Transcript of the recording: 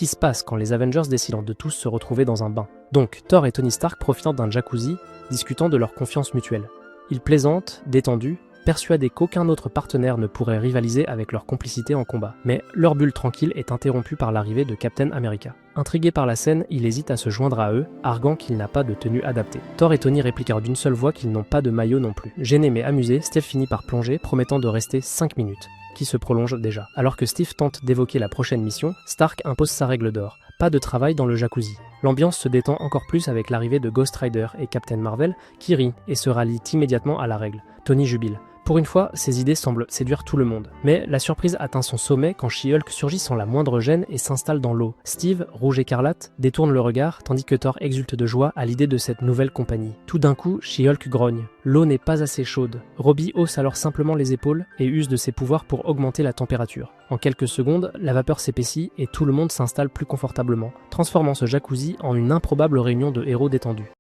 qui se passe quand les Avengers décident de tous se retrouver dans un bain. Donc, Thor et Tony Stark profitant d'un jacuzzi, discutant de leur confiance mutuelle. Ils plaisantent, détendus, persuadés qu'aucun autre partenaire ne pourrait rivaliser avec leur complicité en combat. Mais leur bulle tranquille est interrompue par l'arrivée de Captain America. Intrigué par la scène, il hésite à se joindre à eux, arguant qu'il n'a pas de tenue adaptée. Thor et Tony répliquèrent d'une seule voix qu'ils n'ont pas de maillot non plus. Gêné mais amusé, Steve finit par plonger, promettant de rester 5 minutes, qui se prolonge déjà. Alors que Steve tente d'évoquer la prochaine mission, Stark impose sa règle d'or. Pas de travail dans le jacuzzi. L'ambiance se détend encore plus avec l'arrivée de Ghost Rider et Captain Marvel, qui rient et se rallient immédiatement à la règle. Tony jubile. Pour une fois, ces idées semblent séduire tout le monde. Mais la surprise atteint son sommet quand She-Hulk surgit sans la moindre gêne et s'installe dans l'eau. Steve, rouge écarlate, détourne le regard, tandis que Thor exulte de joie à l'idée de cette nouvelle compagnie. Tout d'un coup, She-Hulk grogne. L'eau n'est pas assez chaude. Robbie hausse alors simplement les épaules et use de ses pouvoirs pour augmenter la température. En quelques secondes, la vapeur s'épaissit et tout le monde s'installe plus confortablement, transformant ce jacuzzi en une improbable réunion de héros détendus.